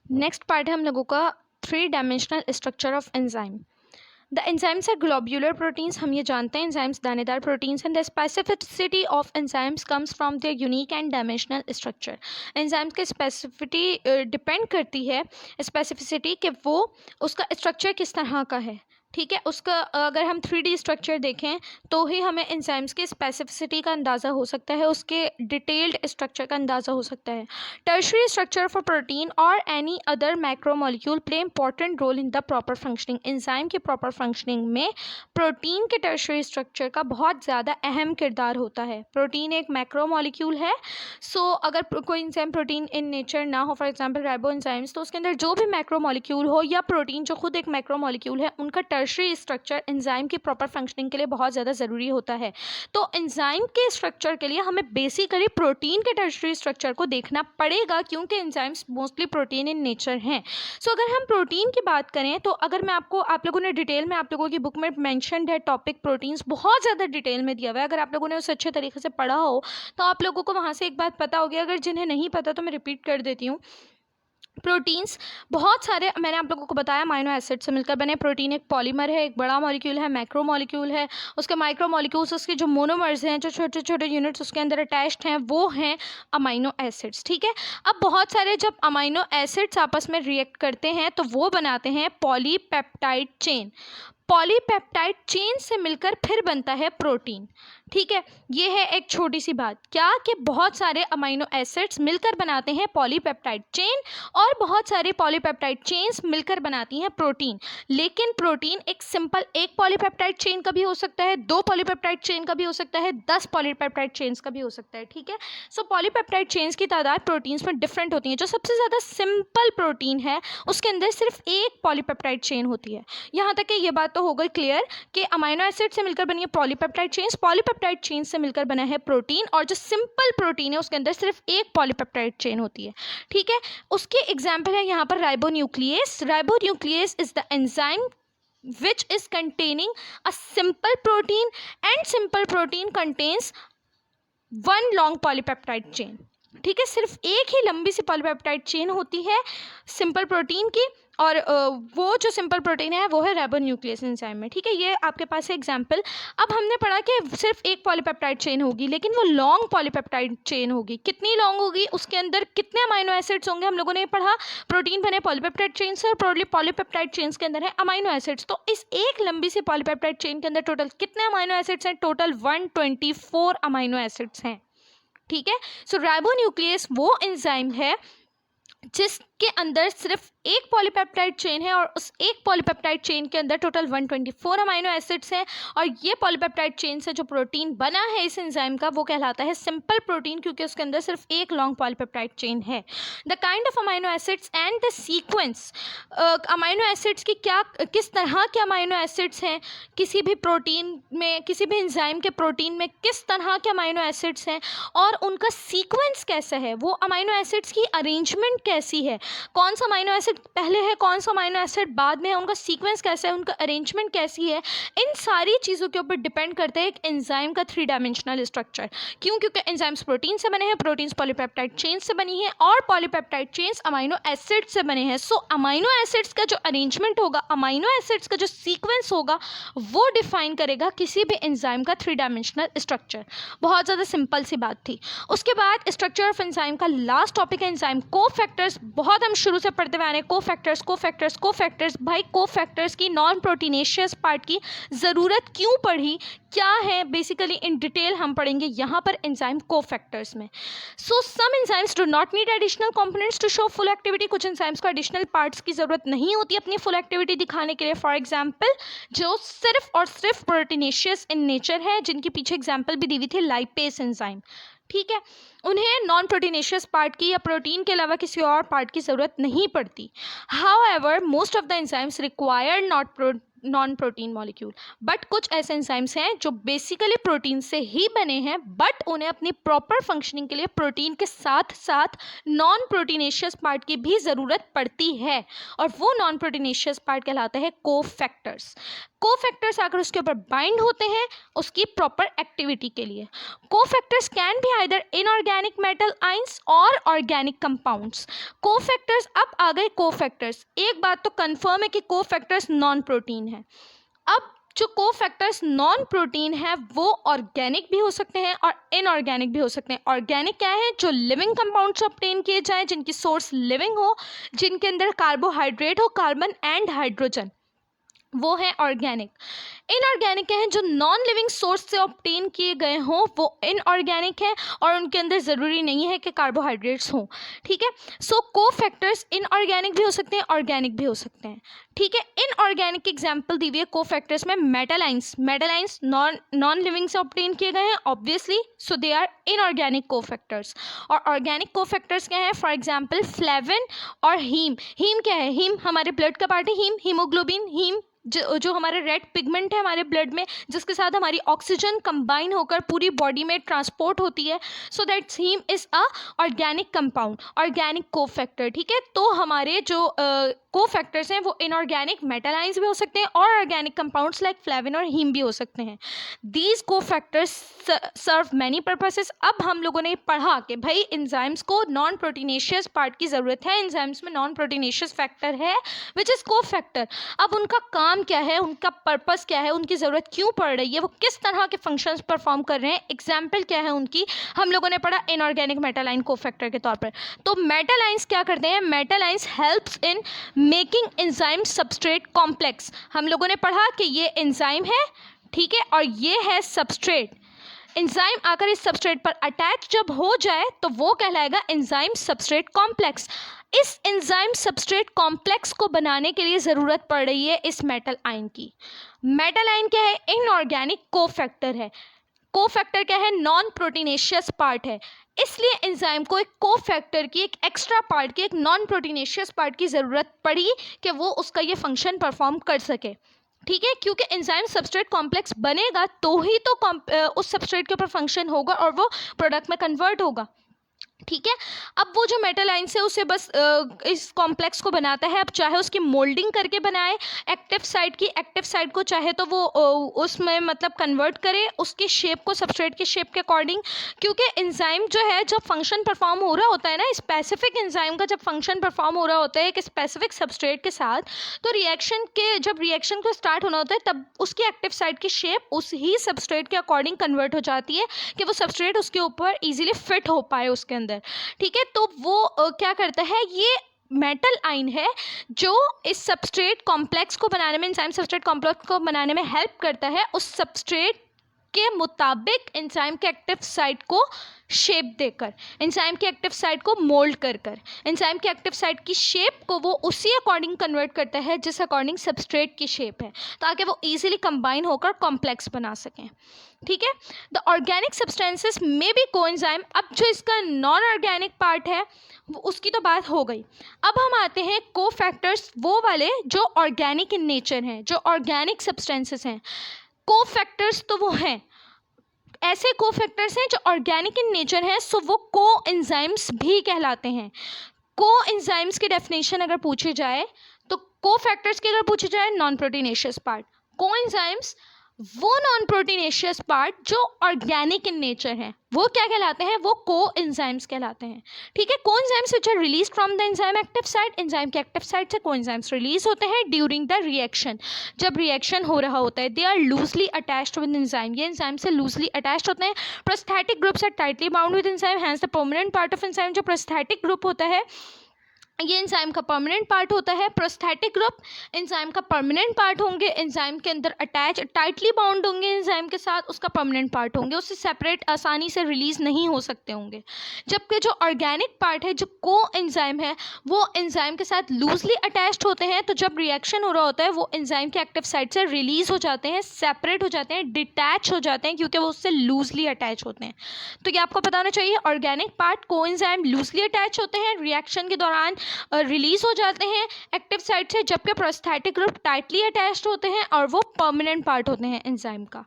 Next part है हम लोगों का three dimensional structure of enzyme. The enzymes are globular proteins, हम ये जानते हैं एंजाइम्स दानेदार proteins and the specificity of enzymes comes from their unique and dimensional structure. Enzymes की स्पेसिफिसिटी डिपेंड करती है स्पेसिफिसिटी कि वो उसका स्ट्रक्चर किस तरह का है। ठीक है, उसका अगर हम 3D स्ट्रक्चर देखें तो ही हमें एंजाइम्स की स्पेसिफिसिटी का अंदाज़ा हो सकता है, उसके डिटेल्ड स्ट्रक्चर का अंदाज़ा हो सकता है। टर्शरी स्ट्रक्चर फॉर प्रोटीन और any other macromolecule play important role in the proper functioning. Enzyme की प्रॉपर फंक्शनिंग में प्रोटीन के टर्शरी स्ट्रक्चर का बहुत ज़्यादा अहम किरदार होता है। प्रोटीन एक मैक्रोमोलिक्यूल है, सो अगर कोई एंजाइम प्रोटीन इन नेचर ना हो, फॉर एग्जांपल राइबो एंजाइम्स, तो उसके अंदर जो भी मैक्रोमोलिक्यूल हो या प्रोटीन जो खुद एक मैक्रोमोलिक्यूल है, उनका टर्शरी स्ट्रक्चर एंजाइम की प्रॉपर फंक्शनिंग के लिए बहुत ज़्यादा ज़रूरी होता है। तो एंजाइम के स्ट्रक्चर के लिए हमें बेसिकली प्रोटीन के टर्शरी स्ट्रक्चर को देखना पड़ेगा, क्योंकि enzymes mostly protein in nature हैं। सो अगर हम प्रोटीन की बात करें तो अगर मैं आपको, आप लोगों ने डिटेल में, आप लोगों की बुक में मेंशन्ड है टॉपिक प्रोटीन्स, बहुत ज़्यादा डिटेल में दिया हुआ है। अगर आप लोगों ने उसे अच्छे तरीके से पढ़ा हो तो आप लोगों को वहाँ से एक बात पता होगी। अगर जिन्हें नहीं पता तो मैं रिपीट कर देती हूँ। प्रोटीन्स बहुत सारे, मैंने आप लोगों को बताया, अमाइनो एसिड से मिलकर बने। प्रोटीन एक पॉलीमर है, एक बड़ा मॉलिक्यूल है, मैक्रो मॉलिक्यूल है। उसके माइक्रो मॉलिक्यूल्स, उसके जो मोनोमर्स हैं, जो छोटे छोटे यूनिट्स उसके अंदर अटैच्ड हैं, वो हैं अमाइनो एसिड्स। ठीक है, अब बहुत सारे जब अमाइनो एसिड्स आपस में रिएक्ट करते हैं तो वो बनाते हैं पॉलीपेप्टाइड चेन। पॉलीपेप्टाइड चेन से मिलकर फिर बनता है प्रोटीन। ठीक है, ये है एक छोटी सी बात, क्या कि बहुत सारे अमाइनो एसिड्स मिलकर बनाते हैं पॉलीपेप्टाइड चेन और बहुत सारे पॉलीपेप्टाइड चेन्स मिलकर बनाती हैं प्रोटीन। लेकिन प्रोटीन एक सिंपल एक पॉलीपेप्टाइड चेन का भी हो सकता है, 2 पॉलीपेप्टाइड चेन का भी हो सकता है, 10 पॉलीपेप्टाइड चेन्स का भी हो सकता है। ठीक है, सो पॉलीपेप्टाइड चेन्स की तादाद प्रोटीन्स में डिफरेंट होती है। जो सबसे ज़्यादा सिंपल प्रोटीन है उसके अंदर सिर्फ एक पॉलीपेप्टाइड चेन होती है। यहाँ तक कि ये बात तो हो गई क्लियर कि अमाइनो एसिड से मिलकर बनी है पॉलीपेप्टाइड चेन्स, पॉलीपेप्टाइड चेन से मिलकर बना है प्रोटीन, और जो सिंपल प्रोटीन है उसके अंदर सिर्फ एक पॉलीपेप्टाइड चेन होती है। ठीक है, उसके एग्जाम्पल है यहाँ पर ribonuclease. Ribonuclease is the enzyme which is containing a simple protein, and simple protein contains one long polypeptide chain। ठीक है, सिर्फ एक ही लंबी सी पॉलीपेप्टाइड चेन होती है सिंपल प्रोटीन की, और वो जो सिंपल प्रोटीन है वो है राइबोन्यूक्लियस एंजाइम में। ठीक है, ये आपके पास है एग्जांपल। अब हमने पढ़ा कि सिर्फ एक पॉलीपेप्टाइड चेन होगी, लेकिन वो लॉन्ग पॉलीपेप्टाइड चेन होगी। कितनी लॉन्ग होगी, उसके अंदर कितने अमाइनो एसिड्स होंगे, हम लोगों ने पढ़ा प्रोटीन बने पॉलीपेप्टाइड चेन से, और पॉलीपेप्टाइड चेन्स के अंदर है अमाइनो एसिड्स। तो इस एक लंबी सी पॉलीपेप्टाइड चेन के अंदर टोटल कितने अमाइनो एसिड्स हैं? टोटल 124 अमाइनो एसिड्स हैं। ठीक है, सो राइबोन्यूक्लियस वो एंजाइम है जिसके अंदर सिर्फ एक पॉलीपेप्टाइड चेन है, और उस एक पॉलीपेप्टाइड चेन के अंदर टोटल 124 अमाइनो एसिड्स हैं। और ये पॉलीपेप्टाइड चेन से जो प्रोटीन बना है इस एंजाइम का, वो कहलाता है सिंपल प्रोटीन, क्योंकि उसके अंदर सिर्फ एक लॉन्ग पॉलीपेप्टाइड चेन है। The kind of amino acids and the sequence, amino acids की क्या, किस तरह के अमाइनो एसिड्स हैं किसी भी प्रोटीन में, किसी भी एंजाइम के प्रोटीन में किस तरह के अमाइनो एसिड्स हैं, और उनका सीक्वेंस कैसा है, वो अमाइनो एसिड्स की अरेंजमेंट कैसी है, कौन सा अमाइनो एसिड पहले है, कौन सा अमाइनो एसिड बाद में है, उनका सीक्वेंस कैसा है, उनका अरेंजमेंट कैसी है, इन सारी चीज़ों के ऊपर डिपेंड करता है एक एंजाइम का 3 डायमेंशनल स्ट्रक्चर। क्यों? क्योंकि एंजाइम्स प्रोटीन से बने हैं, प्रोटीन्स पॉलीपेप्टाइड चेन से बनी है, और पॉलीपेप्टाइड चेन्स अमाइनो एसिड से बने हैं। सो अमाइनो एसिड्स का जो अरेंजमेंट होगा, अमाइनो एसिड्स का जो सीक्वेंस होगा, वो डिफाइन करेगा किसी भी एंजाइम का 3 डायमेंशनल स्ट्रक्चर। बहुत ज़्यादा सिंपल सी बात थी। उसके बाद स्ट्रक्चर ऑफ एंजाइम का लास्ट टॉपिक है एंजाइम कोफैक्टर्स। बहुत हम शुरू से पढ़ते हुए आ रहे हैं कोफैक्टर्स कोफैक्टर्स कोफैक्टर्स। भाई कोफैक्टर्स की, नॉन प्रोटीनेशियस पार्ट की ज़रूरत क्यों पड़ी, क्या है, बेसिकली इन डिटेल हम पढ़ेंगे यहाँ पर एंजाइम कोफैक्टर्स में। So some enzymes do not need additional components to show full activity. कुछ एंजाइम्स को एडिशनल पार्ट्स की ज़रूरत नहीं होती अपनी फुल एक्टिविटी दिखाने के लिए। फॉर एग्जाम्पल, जो सिर्फ और सिर्फ प्रोटीनेशियस इन नेचर है, जिनके पीछे एग्जाम्पल भी दी हुई थी, लाइपेस एंजाइम। ठीक है, उन्हें नॉन प्रोटीनेशियस पार्ट की या प्रोटीन के अलावा किसी और पार्ट की ज़रूरत नहीं पड़ती। However most of the enzymes require non protein molecule, but कुछ ऐसे एंजाइम्स हैं जो बेसिकली प्रोटीन से ही बने हैं, बट उन्हें अपनी प्रॉपर फंक्शनिंग के लिए प्रोटीन के साथ साथ नॉन प्रोटीनेशियस पार्ट की भी ज़रूरत पड़ती है, और वो नॉन प्रोटीनेशियस पार्ट कहलाता है कोफैक्टर्स। कोफैक्टर्स आकर उसके ऊपर बाइंड होते हैं उसकी प्रॉपर एक्टिविटी के लिए। Cofactors can be either inorganic metal ions और ऑर्गेनिक कंपाउंड्स। कोफैक्टर्स, अब आ गए कोफैक्टर्स। एक बात तो कंफर्म है कि कोफैक्टर्स नॉन प्रोटीन है। अब जो कोफैक्टर्स नॉन प्रोटीन है वो ऑर्गेनिक भी हो सकते हैं और इनऑर्गेनिक भी हो सकते हैं। ऑर्गेनिक क्या है? जो लिविंग कंपाउंड्स ऑब्टेन किए जाएं, जिनकी सोर्स लिविंग हो, जिनके अंदर कार्बोहाइड्रेट हो, कार्बन एंड हाइड्रोजन, वो है ऑर्गेनिक। इनऑर्गेनिक है जो नॉन लिविंग सोर्स से ऑब्टेन किए गए हों, वो इनऑर्गेनिक है और उनके अंदर ज़रूरी नहीं है कि कार्बोहाइड्रेट्स हों। ठीक है, सो कोफैक्टर्स इनऑर्गेनिक भी हो सकते हैं, ऑर्गेनिक भी हो सकते हैं। ठीक है, इनऑर्गेनिक की एग्जांपल दी हुई है कोफैक्टर्स में metal ions. Metal ions non living से ऑब्टेन किए गए हैं obviously, so they are inorganic cofactors. और ऑर्गेनिक कोफैक्टर्स क्या है? फॉर एग्जांपल फ्लेविन और हीम। हीम क्या है? हीम हमारे ब्लड का पार्ट है। हीमोग्लोबिन, हीम जो हमारे रेड पिगमेंट है हमारे ब्लड में, जिसके साथ हमारी ऑक्सीजन कंबाइन होकर पूरी बॉडी में ट्रांसपोर्ट होती है, so that haem is a organic compound, organic cofactor. ठीक है, तो हमारे जो कोफैक्टर्स हैं वो इनऑर्गेनिक मेटल आइंस भी हो सकते हैं और ऑर्गेनिक कंपाउंड्स लाइक फ्लेविन और हीम भी हो सकते हैं। These cofactors serve many purposes. अब हम लोगों ने पढ़ा कि भाई एंजाइम्स को नॉन प्रोटीनेशियस पार्ट की ज़रूरत है, एंजाइम्स में नॉन प्रोटीनेशियस फैक्टर है विच इज़ कोफैक्टर। अब उनका काम क्या है, उनका पर्पस क्या है, उनकी ज़रूरत क्यों पड़ रही है, वो किस तरह के फंक्शंस परफॉर्म कर रहे हैं, एग्जाम्पल क्या है उनकी, हम लोगों ने पढ़ा इनऑर्गेनिक मेटल आइन कोफैक्टर के तौर पर। तो मेटल आइंस क्या करते हैं? Metal ions helps in making enzyme substrate complex. हम लोगों ने पढ़ा कि ये एंजाइम है, ठीक है, और ये है सबस्ट्रेट। एंजाइम आकर इस सबस्ट्रेट पर अटैच जब हो जाए तो वो कहलाएगा एंजाइम सबस्ट्रेट कॉम्प्लेक्स। इस एंजाइम सबस्ट्रेट कॉम्प्लेक्स को बनाने के लिए ज़रूरत पड़ रही है इस मेटल आयन की। मेटल आयन क्या है? इनऑर्गेनिक कोफैक्टर है। कोफैक्टर क्या है? नॉन प्रोटीनेशियस पार्ट है। इसलिए एंजाइम को एक कोफैक्टर की, एक एक्स्ट्रा पार्ट की, एक नॉन प्रोटीनेशियस पार्ट की ज़रूरत पड़ी कि वो उसका ये फंक्शन परफॉर्म कर सके। ठीक है, क्योंकि एंजाइम सबस्ट्रेट कॉम्प्लेक्स बनेगा तो ही तो उस सबस्ट्रेट के ऊपर फंक्शन होगा और वो प्रोडक्ट में कन्वर्ट होगा। ठीक है, अब वो जो मेटल आइंस है उसे बस इस कॉम्प्लेक्स को बनाता है। अब चाहे उसकी मोल्डिंग करके बनाए एक्टिव साइड की, एक्टिव साइड को चाहे तो वो उसमें मतलब कन्वर्ट करे उसकी शेप को सबस्ट्रेट की शेप के अकॉर्डिंग, क्योंकि एंजाइम जो है जब फंक्शन परफॉर्म हो रहा होता है ना, स्पेसिफिक एंजाइम का जब फंक्शन परफॉर्म हो रहा होता है एक स्पेसिफिक सबस्ट्रेट के साथ, तो जब रिएक्शन को स्टार्ट होना होता है तब उसकी एक्टिव साइड की शेप उस ही सबस्ट्रेट के अकॉर्डिंग कन्वर्ट हो जाती है कि वो सबस्ट्रेट उसके ऊपर ईजिली फिट हो पाए उसके अंदर। ठीक है, तो वो क्या करता है, ये मेटल आइन है जो इस सबस्ट्रेट कॉम्प्लेक्स को बनाने में, एंजाइम सबस्ट्रेट कॉम्प्लेक्स को बनाने में हेल्प करता है, उस सबस्ट्रेट के मुताबिक एंजाइम के एक्टिव साइट को शेप देकर, एंजाइम के एक्टिव साइट को मोल्ड कर एंजाइम के एक्टिव साइट की शेप को वो उसी अकॉर्डिंग कन्वर्ट करता है जिस अकॉर्डिंग सबस्ट्रेट की शेप है, ताकि वो इजीली कंबाइन होकर कॉम्प्लेक्स बना सकें। ठीक है, द ऑर्गेनिक सब्सटेंसेस में भी कोएंजाइम। अब जो इसका नॉन ऑर्गेनिक पार्ट है उसकी तो बात हो गई। अब हम आते हैं कोफैक्टर्स, वो वाले जो ऑर्गेनिक इन नेचर हैं, जो ऑर्गेनिक सब्सटेंसेस हैं। कोफैक्टर्स तो वो हैं, ऐसे कोफैक्टर्स हैं जो ऑर्गेनिक इन नेचर हैं, सो वो कोएंजाइम्स भी कहलाते हैं। कोएंजाइम्स की डेफिनेशन अगर पूछी जाए तो कोफैक्टर्स की अगर पूछी जाए नॉन प्रोटीनेशियस पार्ट, कोएंजाइम्स वो नॉन प्रोटीनेशियस पार्ट जो ऑर्गेनिक इन नेचर है, वो क्या कहलाते हैं? वो कोएंजाइम्स कहलाते हैं। ठीक है, coenzymes which are release from the enzyme active site, enzyme के एक्टिव साइट से कोएंजाइम्स रिलीज होते हैं ड्यूरिंग द रिएक्शन, जब रिएक्शन हो रहा होता है। They are loosely attached with enzyme, ये एंजाइम से लूजली अटैच्ड होते हैं। Prosthetic groups are tightly bound with enzyme, hence the permanent part of enzyme, जो प्रोस्थेटिक ग्रुप होता है ये एंजाइम का परमानेंट पार्ट होता है। प्रोस्थेटिक ग्रुप एंजाइम का परमानेंट पार्ट होंगे, एंजाइम के अंदर अटैच टाइटली बाउंड होंगे एंजाइम के साथ, उसका परमानेंट पार्ट होंगे, उससे सेपरेट आसानी से रिलीज नहीं हो सकते होंगे। जबकि जो ऑर्गेनिक पार्ट है, जो को एंजाइम है, वो एंजाइम के साथ लूजली अटैच्ड होते हैं, तो जब रिएक्शन हो रहा होता है वो एंजाइम के एक्टिव साइट से रिलीज हो जाते हैं, सेपरेट हो जाते हैं, डिटैच हो जाते हैं, क्योंकि वो उससे लूजली अटैच होते हैं। तो ये आपको पता होना चाहिए, ऑर्गेनिक पार्ट को एंजाइम लूजली अटैच होते हैं, रिएक्शन के दौरान रिलीज हो जाते हैं एक्टिव साइट से, जबकि प्रोस्थेटिक ग्रुप टाइटली अटैच्ड होते हैं और वो परमानेंट पार्ट होते हैं एंजाइम का।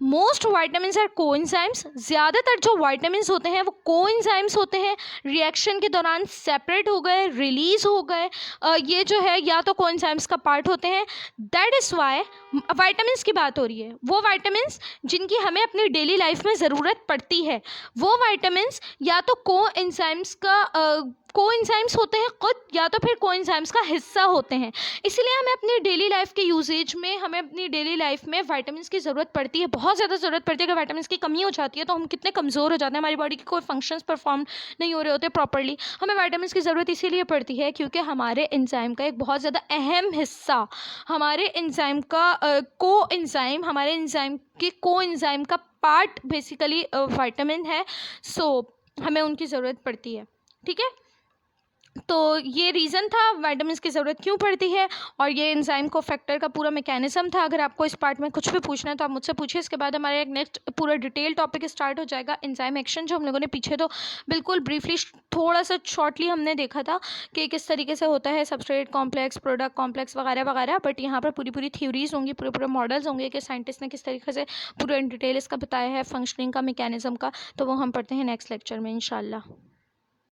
मोस्ट वाइटामिन्स आर कोएंजाइम्स, ज़्यादातर जो वाइटामिन्स होते हैं वो कोएंजाइम्स होते हैं, रिएक्शन के दौरान सेपरेट हो गए, रिलीज हो गए, ये जो है या तो कोएंजाइम्स का पार्ट होते हैं। दैट इज़ वाई वाइटामिन्स की बात हो रही है, वो वाइटामिन्स जिनकी हमें अपनी डेली लाइफ में ज़रूरत पड़ती है, वो वाइटामिन्स या तो कोएंजाइम्स होते हैं खुद, या तो फिर कोएंजाइम्स का हिस्सा होते हैं। इसलिए हमें अपनी डेली लाइफ के यूजेज में, हमें अपनी डेली लाइफ में विटामिन्स की ज़रूरत पड़ती है, बहुत ज़्यादा ज़रूरत पड़ती है। अगर विटामिन्स की कमी हो जाती है तो हम कितने कमज़ोर हो जाते हैं, हमारी बॉडी के कोई फंक्शंस परफॉर्म नहीं हो रहे होते प्रॉपरली। हमें विटामिन्स की ज़रूरत इसीलिए पड़ती है क्योंकि हमारे एंजाइम का एक बहुत ज़्यादा अहम हिस्सा, हमारे एंजाइम का हमारे एंजाइम के एंजाइम का पार्ट बेसिकली विटामिन है। सो हमें उनकी ज़रूरत पड़ती है। ठीक है, तो ये रीज़न था विटामिन्स की ज़रूरत क्यों पड़ती है, और ये एंजाइम को फैक्टर का पूरा मैकेनिज्म था। अगर आपको इस पार्ट में कुछ भी पूछना है तो आप मुझसे पूछिए। इसके बाद हमारा एक नेक्स्ट पूरा डिटेल टॉपिक स्टार्ट हो जाएगा, एंजाइम एक्शन, जो हम लोगों ने पीछे तो बिल्कुल ब्रीफली थोड़ा सा शॉर्टली हमने देखा था कि किस तरीके से होता है सबस्ट्रेट कॉम्प्लेक्स, प्रोडक्ट कॉम्प्लेक्स वगैरह वगैरह। बट यहाँ पर पूरी पूरी थ्योरीज होंगी, पूरे पूरे मॉडल्स होंगे कि साइंटिस्ट ने किस तरीके से पूरा इन डिटेल इसका बताया है, फंक्शनिंग का, मैकेनिज्म का। तो वो हम पढ़ते हैं नेक्स्ट लेक्चर में इंशाल्लाह।